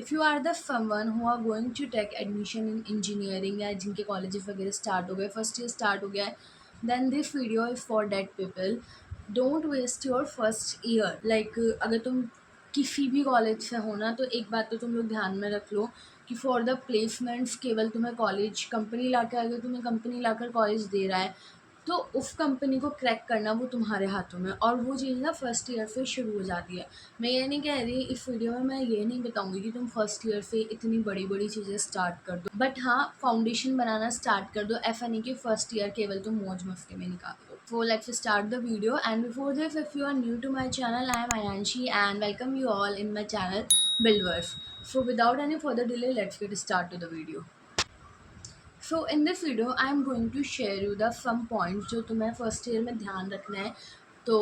If you are the someone who are going to take admission in engineering या जिनके colleges वगैरह start हो गए, फर्स्ट ईयर स्टार्ट हो गया है, then this video is for that people. Don't waste your first year. Like अगर तुम किसी भी कॉलेज से हो ना, तो एक बात तो तुम लोग ध्यान में रख लो कि फॉर द प्लेसमेंट्स केवल तुम्हें कॉलेज कंपनी लाकर, अगर तुम्हें कंपनी लाकर कॉलेज दे रहा है तो उस कंपनी को क्रैक करना वो तुम्हारे हाथों में, और वो चीज़ ना फर्स्ट ईयर से शुरू हो जाती है. मैं ये नहीं कह रही इस वीडियो में, मैं ये नहीं बताऊंगी कि तुम फर्स्ट ईयर से इतनी बड़ी बड़ी चीज़ें स्टार्ट कर दो, बट हाँ फाउंडेशन बनाना स्टार्ट कर दो. ऐसा नहीं कि फर्स्ट ईयर केवल तुम मौज मस्ती में निकाल दो. So let's start the video, and before this, if you are new to my channel, I am Ayanshi and welcome you all in my channel Buildverse. So without any further delay, let's get start to the video. So in this video I am going to share you the some points जो तुम्हें first year में ध्यान रखना है. तो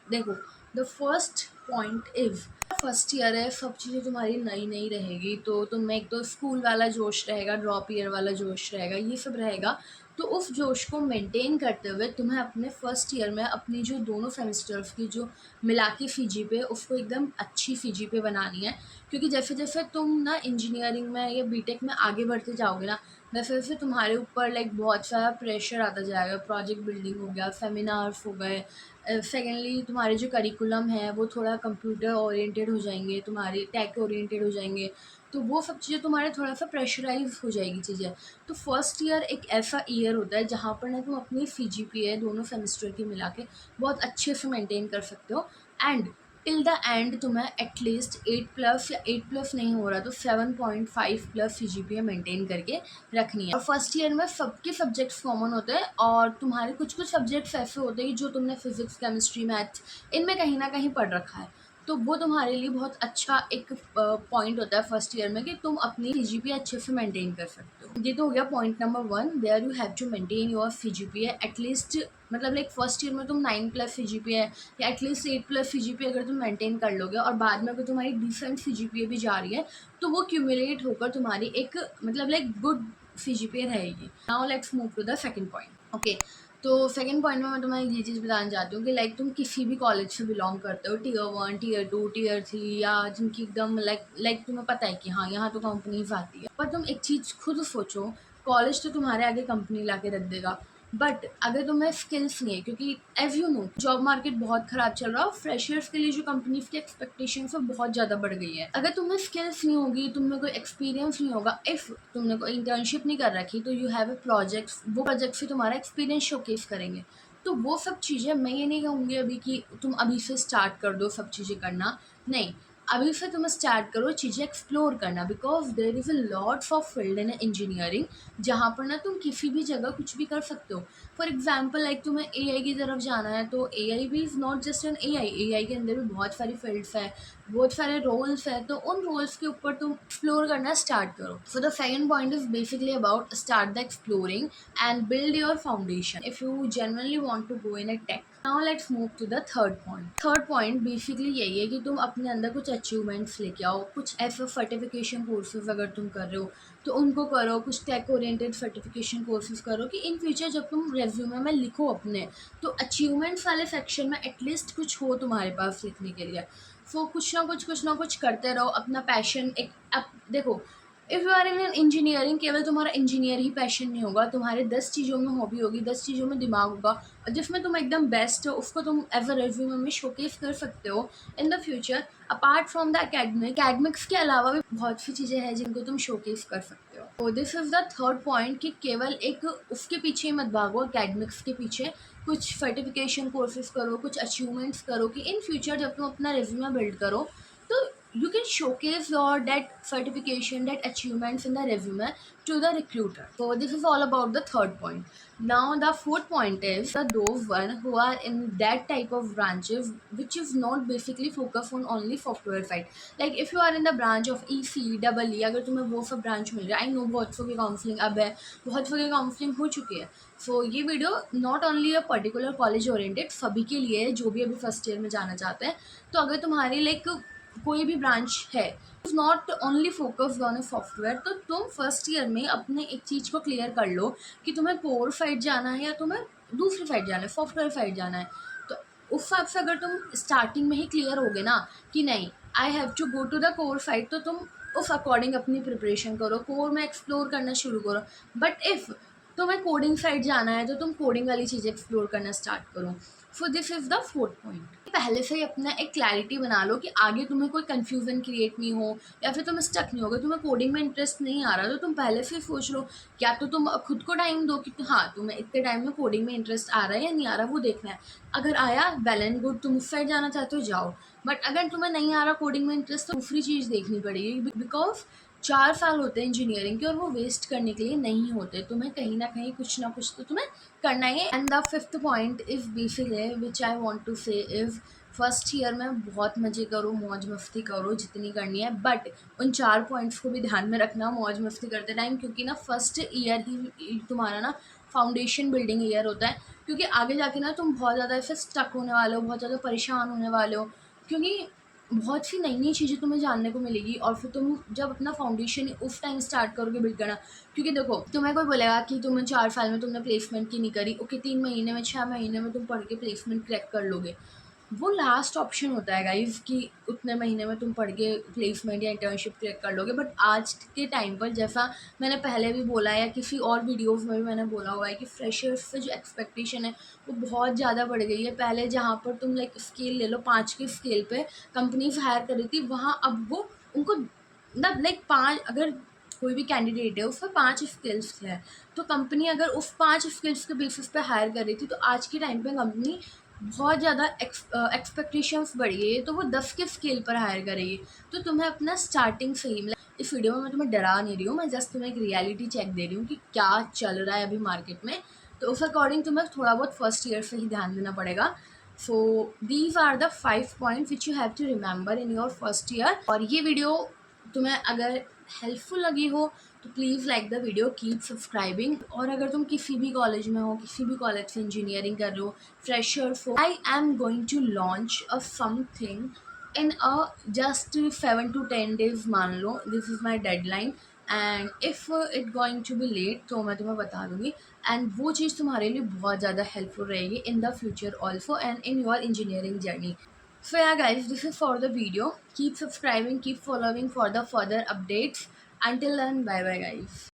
देखो, the first point is first year है, सब चीज़ें तुम्हारी नई नई रहेगी, तो तुम्हें एक तो स्कूल वाला जोश रहेगा, ड्रॉप ईयर वाला जोश रहेगा, ये सब रहेगा. तो उस जोश को मेंटेन करते हुए तुम्हें अपने फर्स्ट ईयर में अपनी जो दोनों सेमेस्टर्स की जो मिला के फ़ी पे, उसको एकदम अच्छी फ़ी पे बनानी है. क्योंकि जैसे जैसे तुम ना इंजीनियरिंग में या बीटेक में आगे बढ़ते जाओगे ना, वैसे वैसे तुम्हारे ऊपर लाइक बहुत सारा प्रेशर आता जाएगा. प्रोजेक्ट बिल्डिंग हो गया, सेमिनार्स हो गए. सेकेंडली तुम्हारे जो करिकुलम है वो थोड़ा कंप्यूटर ओरिएंटेड हो जाएंगे, तुम्हारे टेक ओरिएंटेड हो जाएंगे. तो वो सब चीज़ें तुम्हारे थोड़ा सा प्रेशराइज हो जाएगी चीज़ें. तो फर्स्ट ईयर एक ऐसा ईयर होता है जहाँ पर ना तुम अपनी सी दोनों सेमेस्टर की मिला के बहुत अच्छे से मेंटेन कर सकते हो. एंड टिल द एंड तुम्हें एटलीस्ट 8+ या 8+ नहीं हो रहा तो 7.5+ सी मेंटेन करके रखनी है. और फर्स्ट ईयर में सबके सब्जेक्ट्स कॉमन होते हैं, और तुम्हारे कुछ कुछ सब्जेक्ट्स ऐसे होते हैं जो तुमने फिजिक्स केमिस्ट्री मैथ्स इनमें कहीं ना कहीं पढ़ रखा है. तो वो तुम्हारे लिए बहुत अच्छा एक पॉइंट होता है फर्स्ट ईयर में कि तुम अपनी सी अच्छे से मेंटेन कर सकते हो. ये तो हो गया point number 1. There you have to maintain your C at least, मतलब लाइक फर्स्ट ईयर में तुम 9+ सी है या एटलीस्ट 8+ सी अगर तुम मेंटेन कर लोगे, और बाद में अगर तुम्हारी डिसेंट सी भी जा रही है तो वो क्यूमुलेट होकर तुम्हारी एक मतलब लाइक गुड सी रहेगी. Now let's move to the second point. Okay, तो सेकंड पॉइंट में मैं तुम्हें ये चीज़ बताना चाहती हूँ कि लाइक तुम किसी भी कॉलेज से बिलोंग करते हो, Tier 1, Tier 2, Tier 3, या जिनकी एकदम लाइक तुम्हें पता है कि हाँ यहाँ तो कंपनीज आती है, पर तुम एक चीज़ खुद सोचो, कॉलेज तो तुम्हारे आगे कंपनी ला के रख देगा, बट अगर तुम्हें स्किल्स नहीं है, क्योंकि as you know job market बहुत ख़राब चल रहा है, और फ्रेशर्स के लिए जो कंपनीज की एक्सपेक्टेशंस है बहुत ज़्यादा बढ़ गई है. अगर तुम्हें स्किल्स नहीं होगी, तुम्हें कोई एक्सपीरियंस नहीं होगा, इफ़ तुमने कोई इंटर्नशिप नहीं कर रखी, तो यू हैव ए प्रोजेक्ट, वो प्रोजेक्ट से तुम्हारा एक्सपीरियंस शोकेस करेंगे. तो वो सब चीज़ें मैं ये नहीं कहूँगी अभी कि तुम अभी से स्टार्ट कर दो सब चीज़ें करना, नहीं. अभी से तुम स्टार्ट करो चीज़ें एक्सप्लोर करना, because there is a lots of field in engineering जहाँ पर ना तुम किसी भी जगह कुछ भी कर सकते हो. फॉर एग्जाम्पल लाइक तुम्हें AI की तरफ जाना है, तो AI भी is not just an AI के अंदर भी बहुत सारी फील्ड्स हैं, बहुत सारे रोल्स हैं, तो उन रोल्स के ऊपर तुम एक्सप्लोर करना स्टार्ट करो. So the second point is basically about start the exploring and build your foundation if you genuinely want to go in a tech. Now let's move to the third point. Third point basically यही है कि तुम अपने अंदर कुछ achievements लेके आओ, कुछ ऐसे सर्टिफिकेशन कोर्सेज अगर तुम कर रहे हो तो उनको करो, कुछ टेक ओरिएंटेड सर्टिफिकेशन कोर्सेज करो कि इन फ्यूचर जब तुम रेज्यूमे में लिखो अपने, तो अचीवमेंट्स वाले सेक्शन में एटलीस्ट कुछ हो तुम्हारे पास लिखने के लिए. सो कुछ ना कुछ करते रहो, अपना पैशन एक. अब देखो, if you are in an engineering, केवल तुम्हारा इंजीनियर ही पैशन नहीं होगा, तुम्हारे 10 चीज़ों में हॉबी होगी, 10 चीज़ों में दिमाग होगा, और जिसमें तुम एकदम बेस्ट हो उसको तुम एज अ रेज्यूमे में शोकेस कर सकते हो in the future. Apart from the academics के अलावा भी बहुत सी चीज़ें हैं जिनको तुम शोकेस कर सकते हो. तो this is the third point कि केवल एक उसके पीछे ही मत भागो, एकेडमिक्स के पीछे. कुछ सर्टिफिकेशन कोर्सेज करो, कुछ अचीवमेंट्स करो कि इन फ्यूचर जब तुम अपना रेज्यूमे बिल्ड करो तो you can showcase your that certification, that achievements in the resume to the recruiter. So this is all about the third point. Now the fourth point is the those one who are in that type of branches which is not basically focused on only software side. Like if you are in the branch of EC, अगर तुम्हें वो सब branch मिल रहा है, I know बहुत सौ की counselling अब है, बहुत सौ की काउंसलिंग हो चुकी है. सो ये video not only a particular college oriented, सभी के लिए है जो भी अभी फर्स्ट ईयर में जाना चाहते हैं. तो अगर तुम्हारी लाइक कोई भी ब्रांच है, not only focused on a software, तो तुम फर्स्ट ईयर में अपने एक चीज़ को क्लियर कर लो कि तुम्हें कोर साइड जाना है या तुम्हें दूसरी साइड जाना है, सॉफ्टवेयर साइड जाना है. तो उस हिसाब से अगर तुम स्टार्टिंग में ही क्लियर होगे ना कि नहीं I have to go to the core side, तो तुम उस अकॉर्डिंग अपनी प्रिपरेशन करो, कोर में एक्सप्लोर करना शुरू करो। बट इफ़ तुम्हें कोडिंग साइड जाना है तो तुम कोडिंग वाली चीज़ें एक्सप्लोर करना स्टार्ट करो। So this is the fourth point. पहले से ही अपना एक क्लैरिटी बना लो कि आगे तुम्हें कोई कन्फ्यूज़न क्रिएट नहीं हो, या फिर तुम स्टक नहीं होगे, तुम्हें कोडिंग में इंटरेस्ट नहीं आ रहा तो तुम पहले से ही सोच लो। क्या तो तुम खुद को टाइम दो कि हाँ तुम्हें इतने टाइम में कोडिंग में इंटरेस्ट आ रहा है या नहीं आ रहा, वो देखना है। अगर आया वेल एंड गुड, तुम उस साइड जाना चाहते हो जाओ। बट अगर तुम्हें नहीं आ रहा कोडिंग में इंटरेस्ट तो दूसरी चीज़ देखनी पड़ेगी, बिकॉज 4 साल होते हैं इंजीनियरिंग के और वो वेस्ट करने के लिए नहीं होते। तुम्हें कहीं ना कुछ तो तुम्हें करना ही है। And the fifth point is basically which I want to say is first year में बहुत मज़े करो, मौज मस्ती करो जितनी करनी है, बट उन 4 पॉइंट्स को भी ध्यान में रखना मौज मस्ती करते टाइम, क्योंकि ना फर्स्ट ईयर ही तुम्हारा ना फाउंडेशन बिल्डिंग ईयर होता है। क्योंकि आगे जाके ना तुम बहुत ज़्यादा ऐसे स्टक होने वाले हो, बहुत ज़्यादा परेशान होने वाले हो, क्योंकि बहुत सी नई नई चीज़ें तुम्हें जानने को मिलेगी। और फिर तुम जब अपना फाउंडेशन उस टाइम स्टार्ट करोगे बिल्ड करना, क्योंकि देखो तुम्हें कोई बोलेगा कि तुम्हें 4 साल में तुमने प्लेसमेंट की नहीं करी, ओके 3 महीने में 6 महीने में तुम पढ़ के प्लेसमेंट क्रैक कर लोगे, वो लास्ट ऑप्शन होता है गाइस कि उतने महीने में तुम पढ़ के प्लेसमेंट या इंटर्नशिप क्लिक कर लोगे। बट आज के टाइम पर, जैसा मैंने पहले भी बोला है या किसी और वीडियोस में भी मैंने बोला हुआ है, कि फ्रेशर्स से जो एक्सपेक्टेशन है वो बहुत ज़्यादा बढ़ गई है। पहले जहाँ पर तुम लाइक स्केल ले लो 5 के स्केल पे कंपनीज हायर कर रही थी, वहाँ अब वो उनको मतलब लाइक 5, अगर कोई भी कैंडिडेट है उसमें 5 स्किल्स है तो कंपनी अगर उस 5 स्किल्स के बेसिस पे हायर कर रही थी, तो आज के टाइम पे कंपनी बहुत ज़्यादा एक्सपेक्टेशंस बढ़ी है तो वो 10 के स्केल पर हायर करेगी। तो तुम्हें अपना स्टार्टिंग से ही, मतलब इस वीडियो में मैं तुम्हें डरा नहीं रही हूँ, मैं जस्ट तुम्हें एक रियलिटी चेक दे रही हूँ कि क्या चल रहा है अभी मार्केट में। तो उस अकॉर्डिंग तुम्हें थोड़ा बहुत फर्स्ट ईयर से ही ध्यान देना पड़ेगा। So these are the 5 points which you have to remember in your first year. और ये वीडियो तुम्हें अगर हेल्पफुल लगी हो तो please like the video, keep subscribing. और अगर तुम किसी भी कॉलेज में हो, किसी भी कॉलेज से इंजीनियरिंग कर रहे हो, फ्रेशर्स हो, I am going to launch a something in a just 7 to 10 days, मान लो this is my deadline. And if it going to be late तो मैं तुम्हें बता दूँगी, एंड वो चीज़ तुम्हारे लिए बहुत ज़्यादा हेल्पफुल रहेगी in the future also and in your engineering journey. So yeah guys, this is for the video. Keep subscribing, keep following for the further updates. Until then, bye bye guys.